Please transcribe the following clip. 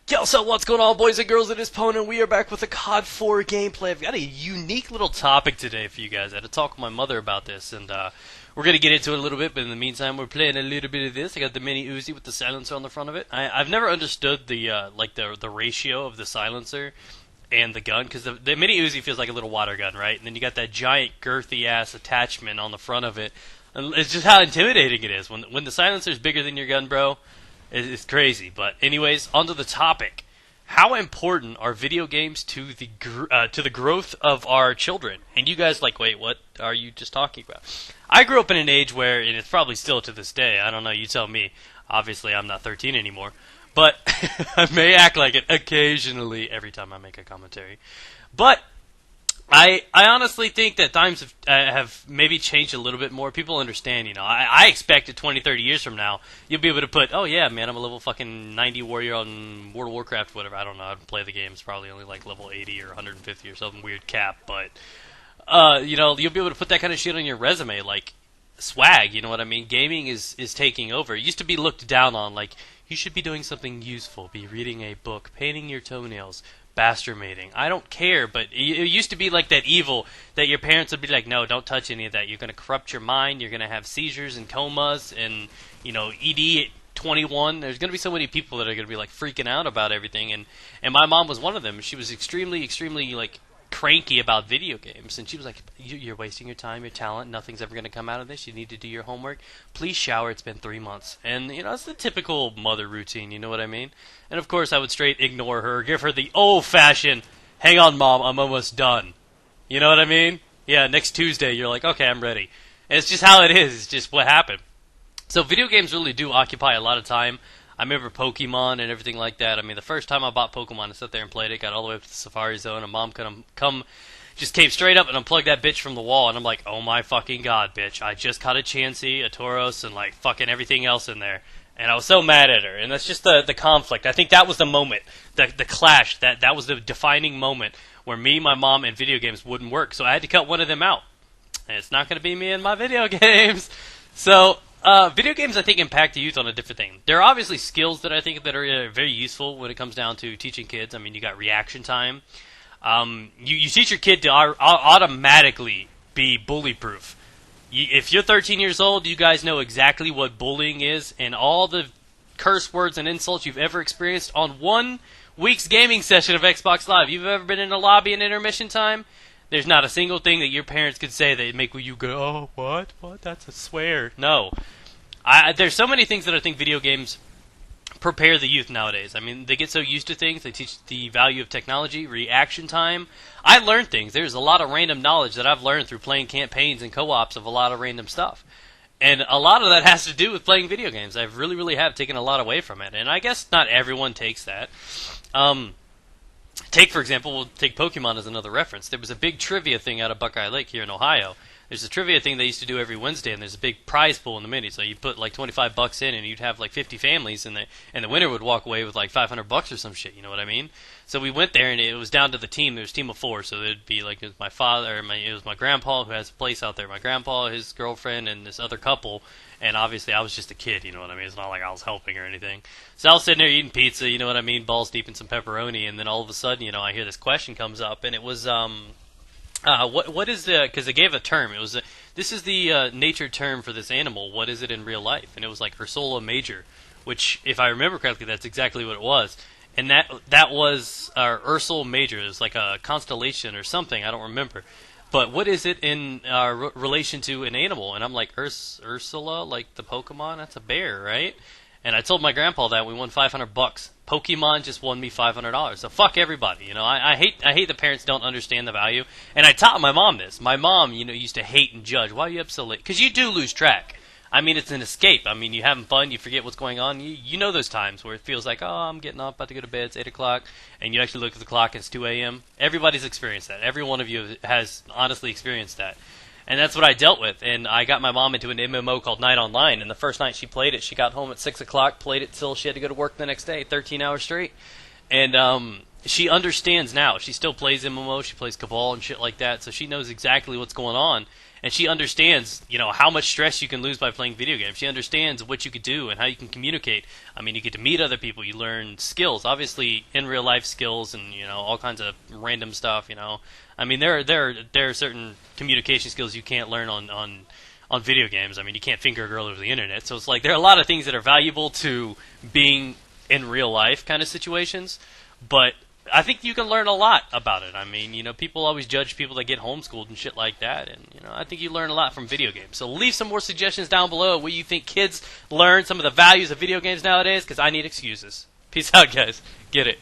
Yo, so what's going on, boys and girls? It is Pwn, and we are back with a COD4 gameplay. I've got a unique little topic today for you guys. I had to talk with my mother about this, and we're going to get into it a little bit, but in the meantime, we're playing a little bit of this. I got the mini Uzi with the silencer on the front of it. I've never understood the ratio of the silencer and the gun, because the mini Uzi feels like a little water gun, right? And then you got that giant girthy-ass attachment on the front of it. And it's just how intimidating it is. When the silencer is bigger than your gun, bro, it's crazy. But anyways, onto the topic. How important are video games to the growth of our children? And you guys like, wait, what are you just talking about? I grew up in an age where, and it's probably still to this day, I don't know, you tell me. Obviously, I'm not 13 anymore. But I may act like it occasionally every time I make a commentary. But I honestly think that times have maybe changed a little bit more. People understand, you know. I expect 20, 30 years from now, you'll be able to put, oh yeah, man, I'm a level fucking 90 warrior on World of Warcraft, whatever. I don't know how to play the game. It's probably only like level 80 or 150 or something weird cap. But, you know, you'll be able to put that kind of shit on your resume, like swag, you know what I mean? Gaming is taking over. It used to be looked down on, like, you should be doing something useful, be reading a book, painting your toenails, masturbating. I don't care, but it used to be like that evil that your parents would be like, no, don't touch any of that. You're going to corrupt your mind. You're going to have seizures and comas and, you know, ED 21. There's going to be so many people that are going to be like freaking out about everything. And my mom was one of them. She was extremely, like cranky about video games. And she was like, you're wasting your time, your talent. Nothing's ever going to come out of this. You need to do your homework. Please shower. It's been 3 months. And, you know, it's the typical mother routine. You know what I mean? And, of course, I would straight ignore her, give her the old-fashioned, hang on, Mom, I'm almost done. You know what I mean? Yeah, next Tuesday, you're like, okay, I'm ready. And it's just how it is. It's just what happened. So video games really do occupy a lot of time. I remember Pokemon and everything like that. I mean, the first time I bought Pokemon, I sat there and played it, got all the way up to the Safari Zone, and Mom just came straight up and unplugged that bitch from the wall, and I'm like, oh my fucking god, bitch. I just caught a Chansey, a Tauros, and like fucking everything else in there. And I was so mad at her. And that's just the conflict. I think that was the moment, the clash, that was the defining moment where me, my mom, and video games wouldn't work. So I had to cut one of them out. And it's not going to be me and my video games. So video games, I think, impact the youth on a different thing. There are obviously skills that I think that are very useful when it comes down to teaching kids. I mean, you got reaction time. You teach your kid to automatically be bully-proof. If you're 13 years old, you guys know exactly what bullying is, and all the curse words and insults you've ever experienced on 1 week's gaming session of Xbox Live. You've ever been in a lobby in intermission time? There's not a single thing that your parents could say that make you go, oh, what? That's a swear. No. There's so many things that I think video games prepare the youth nowadays. I mean, they get so used to things. They teach the value of technology, reaction time. I learned things. There's a lot of random knowledge that I've learned through playing campaigns and co-ops of a lot of random stuff. And a lot of that has to do with playing video games. I really have taken a lot away from it. And I guess not everyone takes that. For example, we'll take Pokemon as another reference. There was a big trivia thing out of Buckeye Lake here in Ohio. There's a trivia thing they used to do every Wednesday, and there's a big prize pool in the mini. So you put like $25 in, and you'd have like 50 families, and the winner would walk away with like $500 or some shit. You know what I mean? So we went there, and it was down to the team. There was a team of 4, so it'd be like it was my grandpa who has a place out there. My grandpa, his girlfriend, and this other couple. And obviously, I was just a kid. You know what I mean? It's not like I was helping or anything. So I was sitting there eating pizza. You know what I mean? Balls deep in some pepperoni, and then all of a sudden, you know, I hear this question comes up, and it was what is the? Because they gave a term. It was this is the nature term for this animal. What is it in real life? And it was like Ursula Major, which, if I remember correctly, that's exactly what it was. And that was Ursula Major. It was like a constellation or something. I don't remember. But what is it in relation to an animal? And I'm like, Ursula, like the Pokemon. That's a bear, right? And I told my grandpa that we won $500. Pokemon just won me $500. So fuck everybody. You know, I hate the parents don't understand the value. And I taught my mom this. My mom, you know, used to hate and judge. Why are you up so late? Because you do lose track. I mean, it's an escape. I mean, you're having fun. You forget what's going on. You know those times where it feels like, oh, I'm getting up, about to go to bed. It's 8 o'clock. And you actually look at the clock and it's 2 a.m. Everybody's experienced that. Every one of you has honestly experienced that. And that's what I dealt with. And I got my mom into an MMO called Night Online. And the first night she played it, she got home at 6 o'clock, played it till she had to go to work the next day, 13 hours straight. And she understands now. She still plays MMO. She plays Cabal and shit like that. So she knows exactly what's going on. and she understands, how much stress you can lose by playing video games. She understands what you could do and how you can communicate. I mean, you get to meet other people, you learn skills, obviously in real life skills, and all kinds of random stuff. I mean, there are certain communication skills you can't learn on video games. I mean, you can't finger a girl over the internet. So it's like there are a lot of things that are valuable to being in real life kind of situations, but I think you can learn a lot about it. I mean, people always judge people that get homeschooled and shit like that, and I think you learn a lot from video games. So leave some more suggestions down below what you think kids learn, some of the values of video games nowadays, because I need excuses. Peace out, guys. Get it.